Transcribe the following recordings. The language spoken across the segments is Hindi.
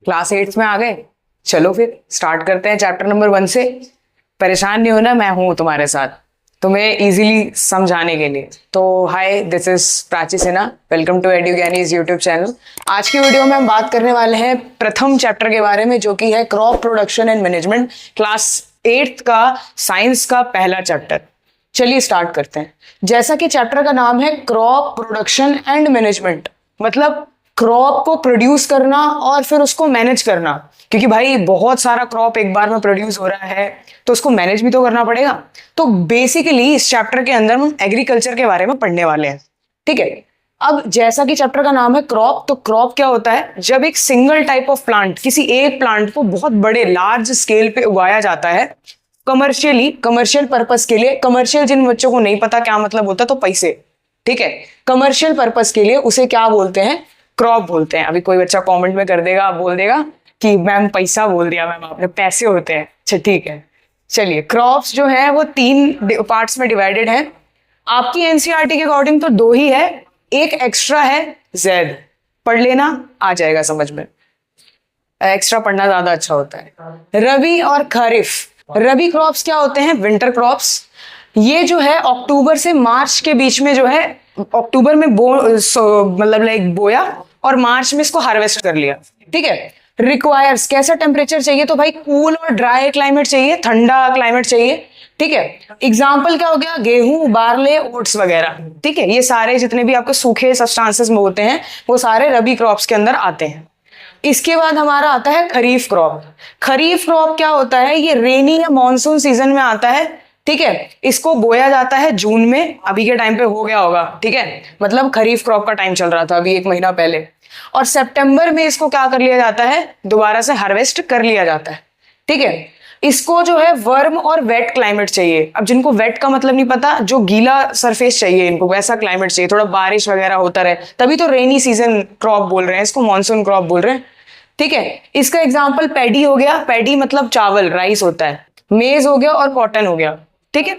क्लास 8 में आ गए। चलो फिर स्टार्ट करते हैं चैप्टर नंबर 1 से। परेशान नहीं होना, मैं हूँ तुम्हारे साथ तुम्हें इजीली समझाने के लिए। तो hi, this is Prachi Sinha, welcome to Edugyanis YouTube channel. आज की वीडियो में हम बात करने वाले हैं प्रथम चैप्टर के बारे में, जो कि है crop production and management, class 8 का साइंस का पहला चैप्टर। चलिए स्टार्ट करते हैं। जैसा कि चैप्टर का नाम है क्रॉप प्रोडक्शन एंड मैनेजमेंट, मतलब क्रॉप को प्रोड्यूस करना और फिर उसको मैनेज करना, क्योंकि भाई बहुत सारा क्रॉप एक बार में प्रोड्यूस हो रहा है तो उसको मैनेज भी तो करना पड़ेगा। तो बेसिकली इस चैप्टर के अंदर हम एग्रीकल्चर के बारे में पढ़ने वाले हैं, ठीक है। अब जैसा कि चैप्टर का नाम है क्रॉप, तो क्रॉप क्या होता है? जब एक सिंगल टाइप ऑफ प्लांट, किसी एक प्लांट को बहुत बड़े लार्ज स्केल पे उगाया जाता है कमर्शियली, कमर्शियल पर्पस के लिए। कमर्शियल जिन बच्चों को नहीं पता क्या मतलब होता, तो पैसे, ठीक है। कमर्शियल पर्पस के लिए उसे क्या बोलते हैं? क्रॉप बोलते हैं। अभी कोई बच्चा कमेंट में कर देगा, बोल देगा कि मैम पैसा बोल दिया, मैम आपने, पैसे होते हैं। अच्छा ठीक है, चलिए। क्रॉप्स जो है वो 3 पार्ट्स में डिवाइडेड है। आपकी एनसीईआरटी के अकॉर्डिंग तो 2 ही है, एक एक्स्ट्रा है जेड, पढ़ लेना, आ जाएगा समझ में। एक्स्ट्रा पढ़ना ज्यादा अच्छा होता है। रबी और खरीफ। रबी क्रॉप्स क्या होते हैं? Winter crops. ये जो है अक्टूबर से मार्च के बीच में जो है, अक्टूबर में मतलब लाइक बोया और मार्च में इसको हार्वेस्ट कर लिया, ठीक है। रिक्वायर्स कैसा टेम्परेचर चाहिए? तो भाई कूल और ड्राई क्लाइमेट चाहिए, ठंडा क्लाइमेट चाहिए, ठीक है। एग्जाम्पल क्या हो गया? गेहूं, बार्ले, ओट्स वगैरह, ठीक है। ये सारे जितने भी आपके सूखे सब्सटेंसेस में होते हैं वो सारे रबी क्रॉप्स के अंदर आते हैं। इसके बाद हमारा आता है खरीफ क्रॉप। खरीफ क्रॉप क्या होता है? ये रेनी या मॉनसून सीजन में आता है, ठीक है। इसको बोया जाता है जून में, अभी के टाइम पे हो गया होगा, ठीक है। मतलब खरीफ क्रॉप का टाइम चल रहा था अभी 1 महीना पहले, और सितंबर में इसको क्या कर लिया जाता है? दोबारा से हार्वेस्ट कर लिया जाता है, ठीक है। इसको जो है वर्म और वेट क्लाइमेट चाहिए। अब जिनको वेट का मतलब नहीं पता, जो गीला सरफेस चाहिए, इनको वैसा क्लाइमेट चाहिए, थोड़ा बारिश वगैरह होता रहे, तभी तो रेनी सीजन क्रॉप बोल रहे हैं इसको, मानसून क्रॉप बोल रहे हैं, ठीक है। इसका एग्जाम्पल पैडी हो गया। पैडी मतलब चावल, राइस होता है। मेज हो गया और कॉटन हो गया, ठीक है।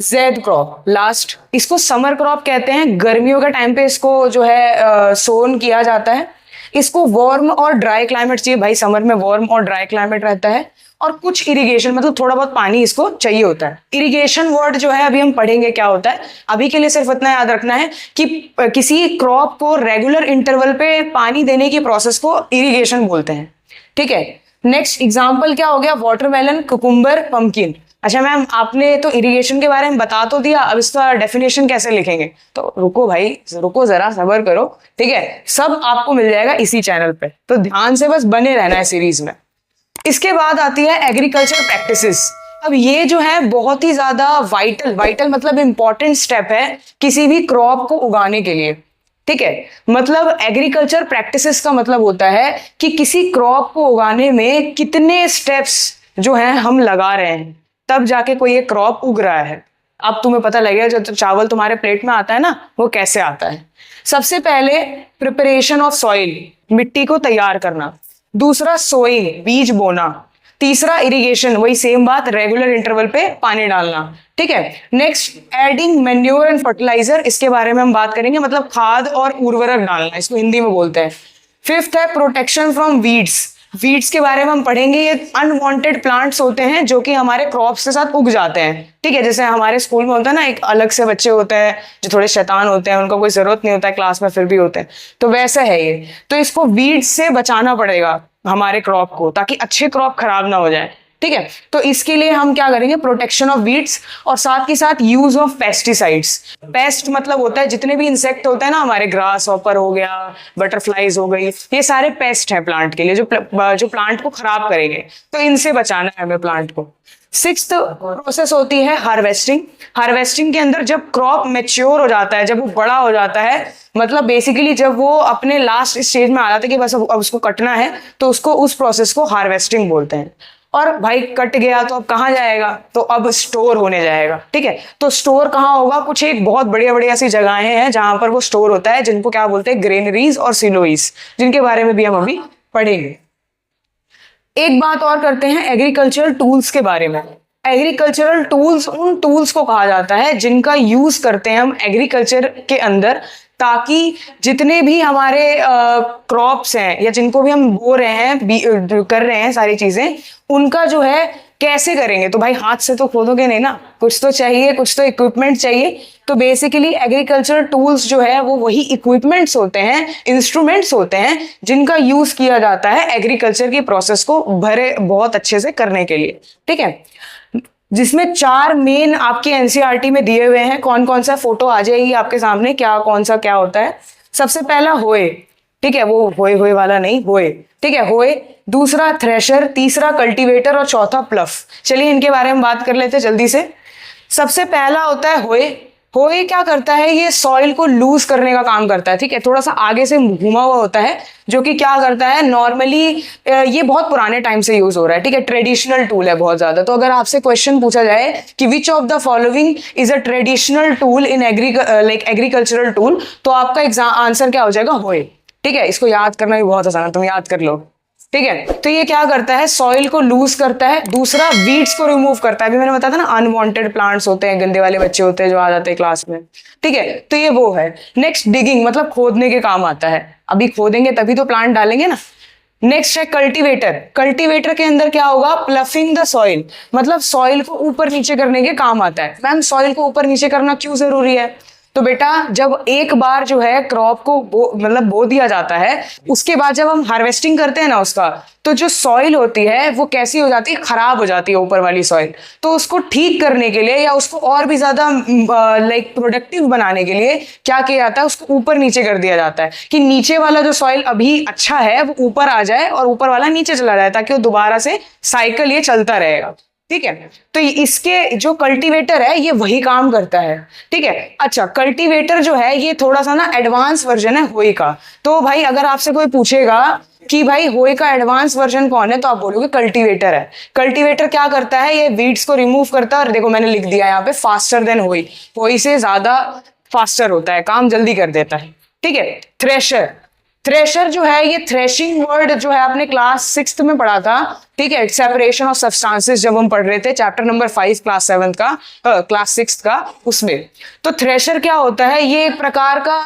जेड क्रॉप लास्ट, इसको समर क्रॉप कहते हैं। गर्मियों के टाइम पे इसको जो है सोन किया जाता है। इसको वार्म और ड्राई क्लाइमेट चाहिए, भाई समर में वार्म और ड्राई क्लाइमेट रहता है, और कुछ इरिगेशन, मतलब थोड़ा बहुत पानी इसको चाहिए होता है। इरिगेशन वर्ड जो है अभी हम पढ़ेंगे क्या होता है। अभी के लिए सिर्फ इतना याद रखना है कि किसी क्रॉप को रेगुलर इंटरवल पे पानी देने की प्रोसेस को इरिगेशन बोलते हैं, ठीक है। नेक्स्ट एग्जाम्पल क्या हो गया? Watermelon, cucumber, pumpkin. अच्छा मैम, आपने तो इरिगेशन के बारे में बता तो दिया, अब इसका डेफिनेशन कैसे लिखेंगे? तो रुको भाई, रुको, जरा सब्र करो, ठीक है। सब आपको मिल जाएगा इसी चैनल पे, तो ध्यान से बस बने रहना है सीरीज में। इसके बाद आती है एग्रीकल्चर प्रैक्टिसेस। अब ये जो है बहुत ही ज्यादा वाइटल मतलब इंपॉर्टेंट स्टेप है किसी भी क्रॉप को उगाने के लिए, ठीक है। मतलब एग्रीकल्चर प्रैक्टिसेस का मतलब होता है कि किसी क्रॉप को उगाने में कितने स्टेप्स जो हैं हम लगा रहे हैं, तब जाके कोई एक क्रॉप उग रहा है। अब तुम्हें पता लगेगा जो चावल तुम्हारे प्लेट में आता है ना, वो कैसे आता है। सबसे पहले प्रिपरेशन ऑफ सॉइल, मिट्टी को तैयार करना। दूसरा सोइंग, बीज बोना। तीसरा इरिगेशन, वही सेम बात, रेगुलर इंटरवल पे पानी डालना, ठीक है। Next adding manure and fertiliser, इसके बारे में हम बात करेंगे, मतलब खाद और उर्वरक डालना, इसको हिंदी में बोलते हैं। फिफ्थ है प्रोटेक्शन फ्रॉम वीड्स। वीड्स के बारे में हम पढ़ेंगे। ये अनवांटेड प्लांट्स होते हैं जो कि हमारे क्रॉप्स के साथ उग जाते हैं, ठीक है। जैसे हमारे स्कूल में होता है ना, एक अलग से बच्चे होते हैं जो थोड़े शैतान होते हैं, उनको कोई जरूरत नहीं होता है क्लास में, फिर भी होते हैं, तो वैसा है ये। तो इसको वीड्स से बचाना पड़ेगा हमारे क्रॉप को, ताकि अच्छे क्रॉप खराब ना हो जाए, ठीक है। तो इसके लिए हम क्या करेंगे? प्रोटेक्शन ऑफ वीड्स, और साथ ही साथ यूज ऑफ पेस्टिसाइड्स। पेस्ट मतलब होता है जितने भी इंसेक्ट होते हैं ना हमारे, ग्रास हॉपर हो गया, बटरफ्लाईज हो गई, ये सारे पेस्ट हैं प्लांट के लिए, जो प्लांट को खराब करेंगे, तो इनसे बचाना है हमें प्लांट को। सिक्स्थ प्रोसेस होती है हार्वेस्टिंग। हार्वेस्टिंग के अंदर जब क्रॉप मैच्योर हो जाता है, जब वो बड़ा हो जाता है, मतलब बेसिकली जब वो अपने लास्ट स्टेज में आ जाता है कि बस अब उसको कटना है, तो उसको, उस प्रोसेस को हार्वेस्टिंग बोलते हैं। और भाई कट गया तो अब कहाँ जाएगा? तो अब स्टोर होने जाएगा, ठीक है। तो स्टोर कहाँ होगा? कुछ एक बहुत बढ़िया बढ़िया सी जगहें हैं जहां पर वो स्टोर होता है, जिनको क्या बोलते हैं? ग्रेनरीज और सिलोईज, जिनके बारे में भी हम अभी पढ़ेंगे। एक बात और करते हैं एग्रीकल्चरल टूल्स के बारे में। एग्रीकल्चरल टूल्स उन टूल्स को कहा जाता है जिनका यूज करते हैं हम एग्रीकल्चर के अंदर, ताकि जितने भी हमारे क्रॉप्स हैं या जिनको भी हम बो रहे हैं, कर रहे हैं सारी चीजें, उनका जो है कैसे करेंगे। तो भाई हाथ से तो खोदोगे नहीं ना, कुछ तो चाहिए, कुछ तो इक्विपमेंट चाहिए। तो बेसिकली एग्रीकल्चर टूल्स जो है वो वही इक्विपमेंट्स होते हैं, इंस्ट्रूमेंट्स होते हैं जिनका यूज किया जाता है एग्रीकल्चर की प्रोसेस को बहुत अच्छे से करने के लिए। ठीक है, जिसमें 4 मेन आपके एनसीईआरटी में दिए हुए हैं। कौन कौन सा, फोटो आ जाएगी आपके सामने, क्या कौन सा क्या होता है। सबसे पहला होए, ठीक है, वो होए होए वाला नहीं, होए, ठीक है, होए। दूसरा थ्रेशर, तीसरा कल्टीवेटर और चौथा प्लफ। चलिए इनके बारे में बात कर लेते हैं जल्दी से। सबसे पहला होता है होए। होए क्या करता है, ये सॉइल को लूज करने का काम करता है। ठीक है, थोड़ा सा आगे से घुमा हुआ होता है, जो कि क्या करता है, नॉर्मली ये बहुत पुराने टाइम से यूज हो रहा है। ठीक है, ट्रेडिशनल टूल है बहुत ज्यादा। तो अगर आपसे क्वेश्चन पूछा जाए कि which of the following is a traditional tool in agricultural tool, तो आपका आंसर क्या हो जाएगा, होए। ठीक है, इसको याद करना भी बहुत आसान है, तुम याद कर लो। ठीक है, तो ये क्या करता है, सॉइल को लूज करता है। दूसरा वीड्स को रिमूव करता है। अभी मैंने बताया था ना, अनवांटेड प्लांट्स होते हैं, गंदे वाले बच्चे होते हैं जो आ जाते हैं क्लास में। ठीक है, तो ये वो है। नेक्स्ट डिगिंग, मतलब खोदने के काम आता है। अभी खोदेंगे तभी तो प्लांट डालेंगे ना। नेक्स्ट है कल्टीवेटर। कल्टीवेटर के अंदर क्या होगा, प्लफिंग द सॉइल, मतलब सॉइल को ऊपर नीचे करने के काम आता है। मैम सॉइल को ऊपर नीचे करना क्यों जरूरी है, तो बेटा जब एक बार जो है क्रॉप को बो दिया जाता है, उसके बाद जब हम हार्वेस्टिंग करते हैं ना उसका, तो जो सॉइल होती है वो कैसी हो जाती है, खराब हो जाती है ऊपर वाली सॉइल। तो उसको ठीक करने के लिए या उसको और भी ज्यादा प्रोडक्टिव बनाने के लिए क्या किया जाता है, उसको ऊपर नीचे कर दिया जाता है कि नीचे वाला जो सॉइल अभी अच्छा है वो ऊपर आ जाए और ऊपर वाला नीचे चला जाए, ताकि वो दोबारा से साइकिल ये चलता रहेगा। ठीक है, तो इसके जो कल्टीवेटर है ये वही काम करता है। ठीक है, अच्छा कल्टीवेटर जो है ये थोड़ा सा ना एडवांस वर्जन है होई का। तो भाई अगर आपसे कोई पूछेगा कि भाई होई का एडवांस वर्जन कौन है, तो आप बोलोगे कल्टीवेटर है। कल्टीवेटर क्या करता है, ये वीड्स को रिमूव करता है। और देखो मैंने लिख दिया यहाँ पे, फास्टर देन होई, होई से ज्यादा फास्टर होता है, काम जल्दी कर देता है। ठीक है, थ्रेशर। थ्रेशर जो है ये थ्रेशिंग वर्ड जो है आपने क्लास 6th में पढ़ा था। ठीक है, सेपरेशन ऑफ सब्सटेंसेस जब हम पढ़ रहे थे, चैप्टर नंबर 5 क्लास 7 का, क्लास 6 का, उसमें। तो थ्रेशर क्या होता है, ये एक प्रकार का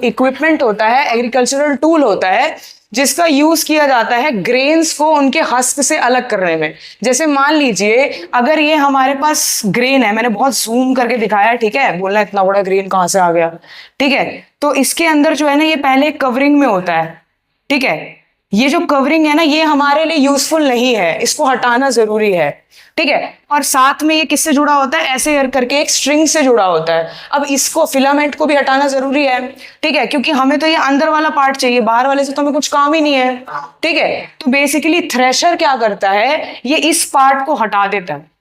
इक्विपमेंट होता है, एग्रीकल्चरल टूल होता है, जिसका यूज किया जाता है ग्रेन्स को उनके हस्क से अलग करने में। जैसे मान लीजिए अगर ये हमारे पास ग्रेन है, मैंने बहुत जूम करके दिखाया, ठीक है, बोलना इतना बड़ा ग्रेन कहां से आ गया। ठीक है, तो इसके अंदर जो है ना, ये पहले कवरिंग में होता है। ठीक है, ये जो कवरिंग है ना, ये हमारे लिए यूजफुल नहीं है, इसको हटाना जरूरी है। ठीक है, और साथ में ये किससे जुड़ा होता है, ऐसे करके एक स्ट्रिंग से जुड़ा होता है। अब इसको, फिलामेंट को भी हटाना जरूरी है। ठीक है, क्योंकि हमें तो ये अंदर वाला पार्ट चाहिए, बाहर वाले से तो हमें कुछ काम ही नहीं है। ठीक है, तो बेसिकली थ्रेशर क्या करता है, ये इस पार्ट को हटा देता है।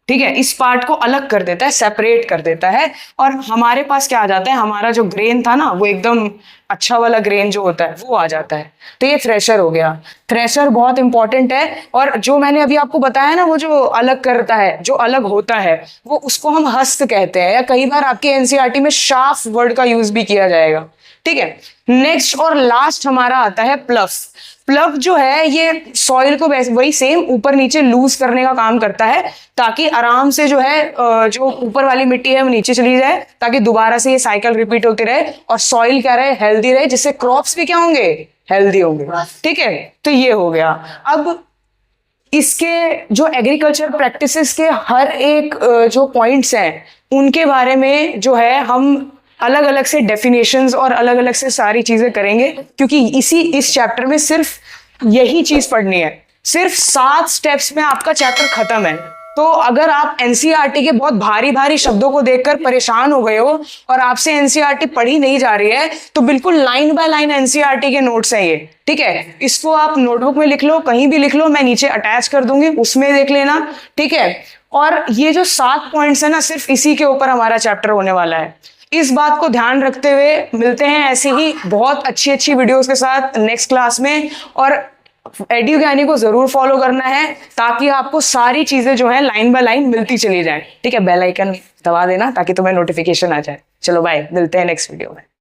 ठीक है, इस पार्ट को अलग कर देता है, सेपरेट कर देता है, और हमारे पास क्या आ जाता है, हमारा जो ग्रेन था ना, वो एकदम अच्छा वाला ग्रेन जो होता है वो आ जाता है। तो ये थ्रेशर हो गया। थ्रेशर बहुत इंपॉर्टेंट है, और जो मैंने अभी आपको बताया ना, वो जो अलग करता है, जो अलग होता है, वो उसको हम हस्त कहते हैं, या कई बार आपके एनसीईआरटी में शाफ्ट वर्ड का यूज भी किया जाएगा। ठीक है, नेक्स्ट और लास्ट हमारा आता है प्लफ। प्लफ जो है ये सॉइल को वही सेम ऊपर नीचे लूज करने का काम करता है, ताकि आराम से जो है जो ऊपर वाली मिट्टी है वो नीचे चली जाए, ताकि दोबारा से ये साइकिल रिपीट होती रहे और सॉइल क्या रहे, हेल्दी रहे, जिससे क्रॉप्स भी क्या होंगे, हेल्दी होंगे। ठीक है, तो ये हो गया। अब इसके जो एग्रीकल्चर प्रैक्टिसेस के हर एक जो पॉइंट्स हैं, उनके बारे में जो है हम अलग अलग से डेफिनेशंस और अलग अलग से सारी चीजें करेंगे, क्योंकि इस चैप्टर में सिर्फ यही चीज पढ़नी है। सिर्फ 7 स्टेप्स में आपका चैप्टर खत्म है। तो अगर आप एनसीईआरटी के बहुत भारी भारी शब्दों को देखकर परेशान हो गए हो और आपसे एनसीईआरटी पढ़ी नहीं जा रही है, तो बिल्कुल लाइन बाय लाइन एनसीईआरटी के नोट्स हैं ये। ठीक है, इसको आप नोटबुक में लिख लो, कहीं भी लिख लो, मैं नीचे अटैच कर दूंगी, उसमें देख लेना। ठीक है, और ये जो 7 पॉइंट्स है ना, सिर्फ इसी के ऊपर हमारा चैप्टर होने वाला है। इस बात को ध्यान रखते हुए मिलते हैं ऐसे ही बहुत अच्छी अच्छी वीडियोस के साथ नेक्स्ट क्लास में। और एड्यू ज्ञानी को जरूर फॉलो करना है, ताकि आपको सारी चीजें जो है लाइन बाय लाइन मिलती चली जाए। ठीक है, बेल आइकन दबा देना ताकि तुम्हें नोटिफिकेशन आ जाए। चलो बाय, मिलते हैं नेक्स्ट वीडियो में।